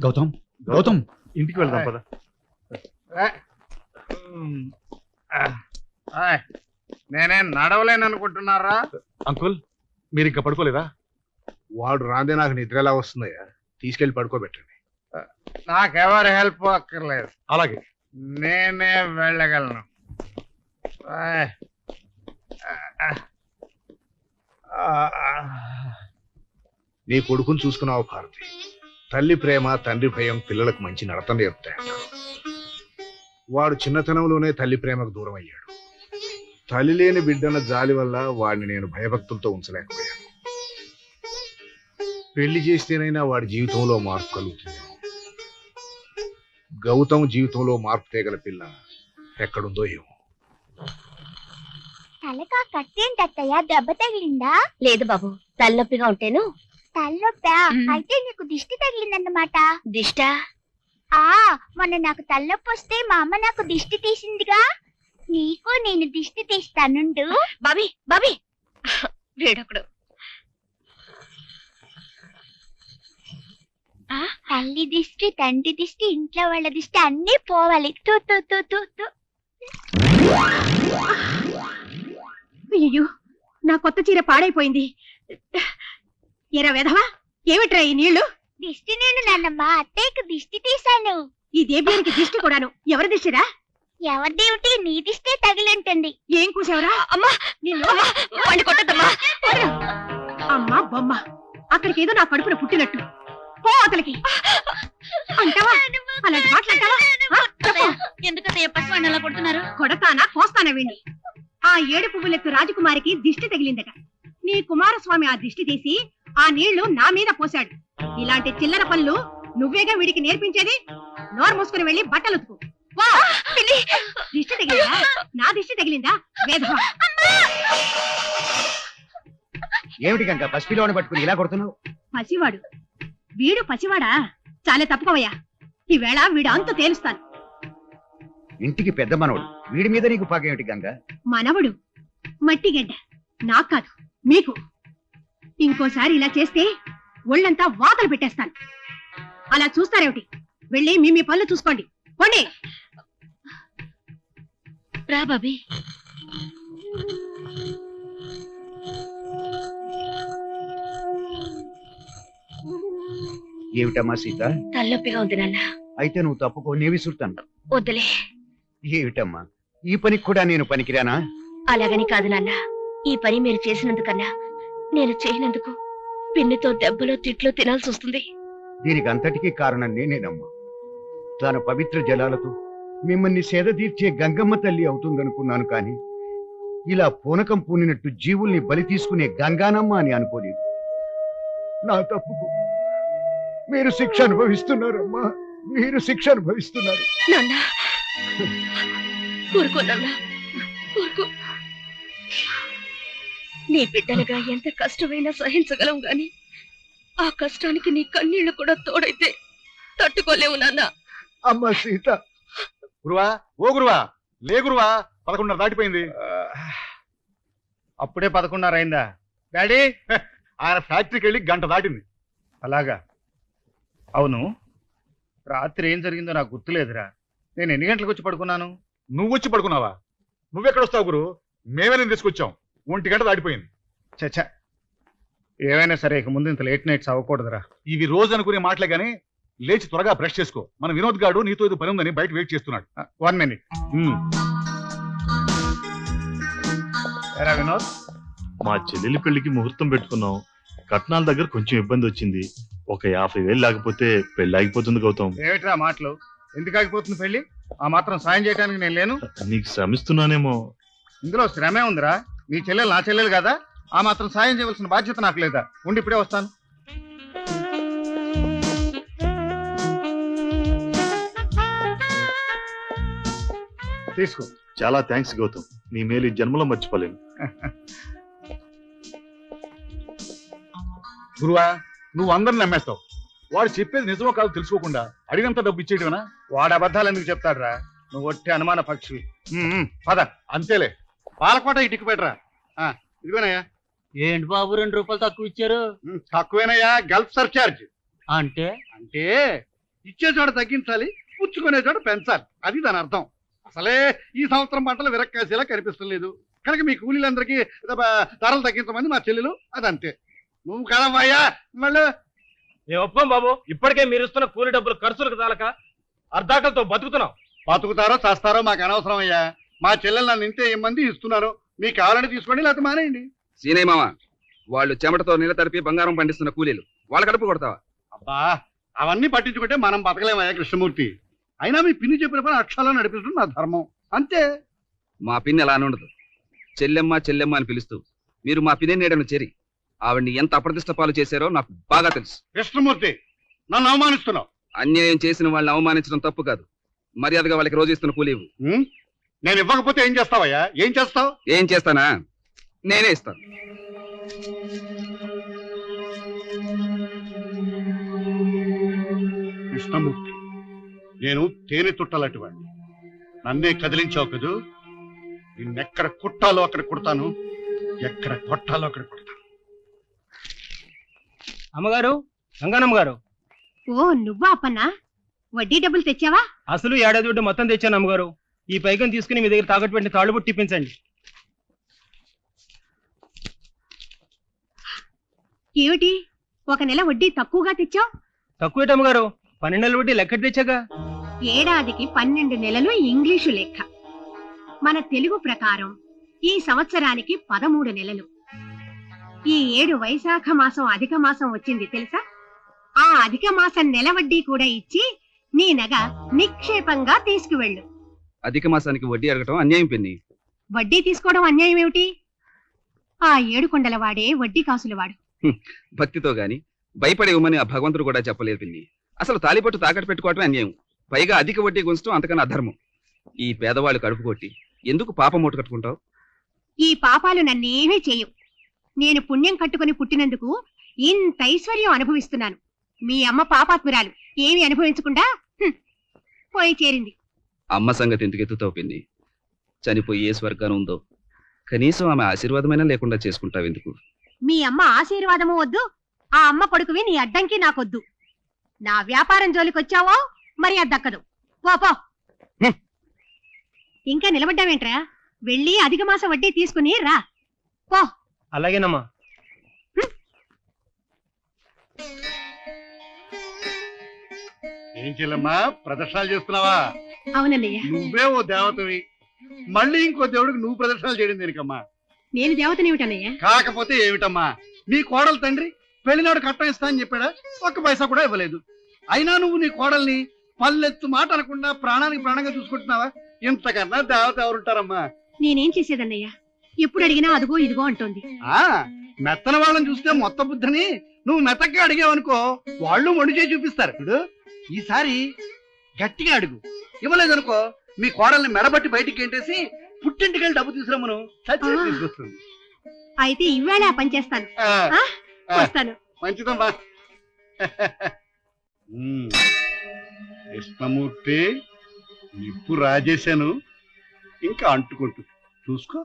గౌతమ్ గౌతమ్ ఇంటికి వెళ్దాం పద. నేనేం నడవలేను అనుకుంటున్నారా? అంకుల్ మీరు ఇంకా పడుకోలేదా? వాడు రాందే నాకు నిద్ర ఎలా వస్తుందయ్యా? తీసుకెళ్లి పడుకోబెట్టండి. నాకెవరి హెల్ప్ అక్కర్లేదు, అలాగే నేనే వెళ్ళగలను. నీ కొడుకుని చూసుకున్నావు భారతి. తల్లి ప్రేమ తండ్రి భయం పిల్లలకు మంచి నడత నేర్పుతాయంట. వాడు చిన్నతనంలోనే తల్లి ప్రేమకు దూరం అయ్యాడు. తల్లి లేని బిడ్డన్న జాలి వల్ల వాడిని నేను భయభక్తులతో ఉంచలేకపోయాను. పెళ్లి చేస్తేనైనా వాడి జీవితంలో మార్పు కలుగుతుంది. గౌతమ్ జీవితంలో మార్పు తేగల పిల్ల ఎక్కడుందో ఏమో. తలకా కట్టేంటత్తయ్య, దెబ్బ తగిలిందా? లేదు బాబు, తలనొప్పిగా ఉంటేను. తలనొప్పా? అయితే నీకు దిష్టి తగిలిందన్నమాట. దిష్టా? మొన్న నాకు తలనొప్పి వస్తే మా అమ్మ నాకు దిష్టి తీసిందిగా. నీకు నేను దిష్టి తీస్తానుండు. బాబీ బాబీ వేడొకడు. తల్లి దిష్టి తండ్రి దిష్టి ఇంట్లో వాళ్ళ దిష్టి అన్నీ పోవాలి. తూ తూ తూ తూ తూ. అయ్యో, నా కొత్త చీర పాడైపోయింది. ఎరా వెధవా, ఏమిట్రా ఈ నీళ్లు? దిష్టి నేను నాన్నమ్మ, అత్తయ్యకు దిష్టి తీశాను. ఈ దేవ్యానికి దిష్టి కూడాను. ఎవరి దిష్టిరా? ఎవరిదేమిటి, నీ దిష్టే తగిలింటుంది. ఏం కూసావరా? అమ్మా అమ్మా బొమ్మ, అక్కడికి ఏదో నా కడుపున పుట్టినట్టు. పో అతలికి. అంటావా? అలాంటి మాట్లాడతావా? ఎందుకంటే పసివాడిని అలా కొడుతున్నారు? కొడతానా కోస్తానా వీణ్ణి? ఆ 7 పువ్వులెత్తు రాజకుమారికి దిష్టి తగిలిందట. నీ కుమారస్వామి ఆ దిష్టి తీసి ఆ నీళ్లు నా మీద పోశాడు. ఇలాంటి చిల్లర పనులు నువ్వేగా వీడికి నేర్పించేది? నోరు మూసుకుని వెళ్ళి బట్టలు ఉతుకు. దిష్టి తగిలిందా? నా దిష్టి తగిలిందా? వేధవా! ఏమిటి గంగ పసిపిల్లని పట్టుకుని ఇలా కొడుతున్నావు? పసివాడు వీడు పసివాడా? చాలా తప్పుకోవయ్యా. ఈవేళ వీడు అంతు తేలుస్తాను. ఇంటికి పెద్ద మనవడు, వీడి మీద నీకు పాకేమిటి గంగ? మనవడు మట్టిగడ్డ, నాకు కాదు మీకు. ఇంకోసారి ఇలా చేస్తే ఒళ్ళంతా వాతలు పెట్టేస్తాను. అలా చూస్తారేమిటి? వెళ్ళి మీ పనులు చూసుకోండి. పోండి. రా బాబీ. ఏమిటమ్మా సీత? తలనొప్పిగా ఉంది నాన్న. అయితే నువ్వు తప్పుకో, నే విసురుతాను. వద్దులే. ఏమిటమ్మా, ఈ పనికి కూడా నేను పనికిరానా? అలాగని కాదు నాన్న, ఈ పని మీరు చేసినందుకన్నా నేను చేయనందుకు పిన్నితో దెబ్బలో తిట్లో తినాల్సి వస్తుంది. దీనికి అంతటికీ కారణం నేనేనమ్మా. తన పవిత్ర జలాలతో మిమ్మల్ని సేద తీర్చే గంగమ్మ తల్లి అవుతుందనుకున్నాను, కానీ ఇలా పూనకం పూనినట్టు జీవుల్ని బలి తీసుకునే గంగానమ్మ అని అనుకోలేదు. నా తప్పుకు మీరు శిక్ష అనుభవిస్తున్నారమ్మా, మీరు శిక్ష అనుభవిస్తున్నారు. నాన్న ఊరుకో నాన్న, ఊరుకో. నీ బిడ్డలుగా ఎంత కష్టమైనా సహించగలం గాని ఆ కష్టానికి నీ కన్నీళ్లు కూడా తోడైతే తట్టుకోలేవు నాన్న. అమ్మ సీత. గురువా, ఓ గురువా, లే గురువా, 11:30 దాటిపోయింది. అప్పుడే 11:30 అయిందా డాడీ? ఆయన ఫ్యాక్టరీకి వెళ్ళి 1 గంట దాటింది. అలాగా? అవును, రాత్రి ఏం జరిగిందో నాకు గుర్తులేదురా. నేను ఎన్ని గంటలకు వచ్చి పడుకున్నాను? నువ్వు వచ్చి పడుకున్నావా? నువ్వెక్కడొస్తావు గురు? మేమే నేను తీసుకొచ్చాం. 1 గంట దాటిపోయింది. చచ్చా, ఏమైనా సరే ఇక ముందు ఇంత లేట్ నైట్స్ అవ్వకూడదురా. ఇవి రోజు అనుకునే మాటలే గానీ లేచి త్వరగా బ్రష్ చేసుకో. మన వినోద్ గాడు నీతో ఇది పని ఉందని బయట వెయిట్ చేస్తున్నాడు. 1 minute. ఎరా వినోద్, మా చెల్లెలి పెళ్లికి ముహూర్తం పెట్టుకున్నాం. కట్నాల దగ్గర కొంచెం ఇబ్బంది వచ్చింది. ఒక 50,000 లేకపోతే పెళ్లి ఆగిపోతుంది గౌతమ్. ఏమిట్రా మాటలు? ఎందుకు ఆగిపోతుంది పెళ్లి? ఆ మాత్రం సాయం చేయడానికి నేను లేను. నీకు శ్రమిస్తున్నానేమో. ఇందులో శ్రమే ఉందిరా. నీ చెల్లెలు నా చెల్లెలు కదా, ఆ మాత్రం సాయం చేయవలసిన బాధ్యత నాకు లేదా? ఉండి ఇప్పుడే వస్తాను. తీసుకో. చాలా థ్యాంక్స్ గౌతమ్, నీ మేలు ఈ జన్మలో మర్చిపోలేను. గురువా, నువ్వు అందరిని నమ్మేస్తావు. వాడు చెప్పేది నిజమో కాదు తెలుసుకోకుండా అడిగినంత డబ్బు ఇచ్చేయటమేనా? వాడు అబద్ధాలు ఎందుకు చెప్తాడురా? నువ్వు ఒట్టి అనుమాన పక్షి. పద. అంతేలే. పాలకోట ఇటుకు పెట్టరా. ఇదిగోనయ్యా. ఏంటి బాబు 2 రూపాయలు తక్కువ ఇచ్చారు? తక్కువేనయ్యా, గల్ఫ్ సర్చార్జ్. అంటే అంటే ఇచ్చే చోట తగ్గించాలి, పుచ్చుకునే చోట పెంచాలి, అది దాని అర్థం. అసలే ఈ సంవత్సరం పంటలు విరక్కేసేలా కనిపిస్తలేదు లేదు కనుక మీ కూలీలందరికీ ధరలు తగ్గించమని మా చెల్లెలు, అదంతే. నువ్వు కదమ్మయ్యా మళ్ళీ. మేము ఒప్పుకోం బాబు, ఇప్పటికే మీరు ఇస్తున్న కూలి డబ్బులు ఖర్చులకు చాలక అర్ధాకలతో బతుకుతున్నాం. బతుకుతారో చేస్తారో మాకు అనవసరం అయ్యా. మా చెల్లెలు నన్ను ఇంతే మంది ఇస్తున్నారు, మీకు కావాలని తీసుకోండి, లేకపోతే మానేయండి. సీనయ్య మామ, వాళ్ళు చెమటతో నీళ్ళ తడిపి బంగారం పండిస్తున్న కూలీలు, వాళ్ళ కడుపు కొడతావా? అబ్బా అవన్నీ పట్టించుకుంటే మనం బతకలేమయ్యా కృష్ణమూర్తి. అయినా మీ పిన్ని చెప్పిన పని అక్షరాలు నడిపిస్తుంది నా ధర్మం, అంతే. మా పిన్ని అలా అని ఉండదు. చెల్లెమ్మ చెల్లెమ్మ అని పిలుస్తూ మీరు మా పిన్ని నీడను చేరి ఆవిడ్ని ఎంత అప్రతిష్ట పాలు చేశారో నాకు బాగా తెలుసు. కృష్ణమూర్తి, నన్ను అవమానిస్తున్నావు. అన్యాయం చేసిన వాళ్ళని అవమానించడం తప్పు కాదు. మర్యాదగా వాళ్ళకి రోజు ఇస్తున్న కూలి ఇవ్వు. నేను ఇవ్వకపోతే ఏం చేస్తావయ్యా? ఏం చేస్తావు? ఏం చేస్తానా? నేనే ఇస్తాను. కృష్ణమూర్తి, నేను తేనె తుట్టలాంటి వాడిని. నన్నే కదిలించావు కదూ. నిన్నెక్కడ కుట్టాలో అక్కడ కుడతాను, ఎక్కడ కొట్టాలో అక్కడ కొడతాను. అమ్మగారు, గంగానమ్మ గారు. ఓ నువ్వా అప్పన్నా? వడ్డీ డబ్బులు తెచ్చావా? అసలు ఏడాది వడ్డీ మొత్తం తెచ్చాను అమ్మగారు. ఈ పైకం తీసుకుని మీ దగ్గర తాకట్టు పెట్టి తాళుబుట్టు ఇప్పించండి. ఏమిటి 1 నెల వడ్డీ తక్కువగా తెచ్చావు? తక్కువేటమ్మగారు, 12 నెలల వడ్డీ లెక్కటి తెచ్చాగా. ఏడాదికి 12 నెలలు ఇంగ్లీషు లెక్క. మన తెలుగు ప్రకారం ఈ సంవత్సరానికి 13 నెలలు. ఈ 7 వైశాఖ మాసం అధిక మాసం వచ్చింది తెలుసా? ఆ అధిక మాసం నెల వడ్డీ కూడా ఇచ్చి నీ నగ నిక్షేపంగా తీసుకువెళ్ళు. అధిక మాసానికి వడ్డీ అడగటం అన్యాయం పిన్ని. వడ్డీ తీసుకోవడం అన్యాయం ఏమిటి? ఆ 7 కొండల వాడే వడ్డీ కాసుల వాడు. భక్తితో గాని భయపడే ఇవ్వమని ఆ భగవంతుడు కూడా చెప్పలేదు పిన్ని. అసలు తాలిపట్టు తాకట్టు పెట్టుకోవటం అన్యాయం, పైగా అధిక వడ్డీ గుంచడం అంతకన్నా అధర్మం. ఈ పేదవాళ్ళు కడుపు కొట్టి ఎందుకు పాపం మూట కట్టుకుంటావు? ఈ పాపాలు నన్నేమీ చేయవు. నేను పుణ్యం కట్టుకుని పుట్టినందుకు ఇంత ఐశ్వర్యం అనుభవిస్తున్నాను. మీ అమ్మ పాపాత్మురాలు, ఏమి అనుభవించకుండా పోయి చేరింది. అమ్మ సంగతి ఎందుకు ఎత్తుతావు పిన్ని? చనిపోయి ఏ స్వర్గానం ఉందో కనీసం ఆమె ఆశీర్వాదమైనా లేకుండా చేసుకుంటావు ఎందుకు? మీ అమ్మ ఆశీర్వాదము వద్దు, ఆ అమ్మ కొడుకువి నీ అడ్డంకి నాకొద్దు. నా వ్యాపారం జోలికొచ్చావో మరి అది దక్కదు. పో. ఇంకా నిలబడ్డావేంట్రా? వెళ్ళి అధిక మాస వడ్డీ తీసుకుని రా పో. అలాగేనమ్మా. ఏం చెల్లమ్మా, ప్రదర్శనలు చేస్తున్నావా? అవునన్నయ్య. నువ్వే ఓ దేవతవి, మళ్ళీ ఇంకో దేవుడికి నువ్వు ప్రదర్శనలు చేయడం దేనికమ్మా? నేను దేవతనేమిటన్నయ్య? కాకపోతే ఏమిటమ్మా, మీ కోడలు తండ్రి పెళ్లినాడు కట్టం ఇస్తా అని చెప్పాడా? 1 పైసా కూడా ఇవ్వలేదు. అయినా నువ్వు నీ కోడల్ని పల్లెత్తు మాట అనకుండా ప్రాణానికి ప్రాణంగా చూసుకుంటున్నావా? ఇంతకన్నా దేవత ఎవరుంటారమ్మా? నేనేం చేసేదన్నయ్య? ఎప్పుడు అడిగినా అదుగో ఇదిగో అంటోంది. మెత్తన వాళ్ళని చూస్తే మొత్త బుద్ధిని నువ్వు మెత్తగా అడిగావనుకో, వాళ్ళు మొండి చేసి చూపిస్తారు. ఇప్పుడు ఈసారి గట్టిగా అడుగు, ఇవ్వలేదనుకో మీ కోడల్ని మెడబట్టి బయటికి గెంటేసి పుట్టింటికి వెళ్ళి డబ్బు తీసుకురమ్మను, తీసుకొస్తుంది. అయితే ఇవాళ ఆ పని చేస్తాను. వస్తాను. మంచిదమ్మా. కృష్ణమూర్తి, నిప్పు రాజేశాను, ఇంకా అంటుకుంటుంది, చూసుకో.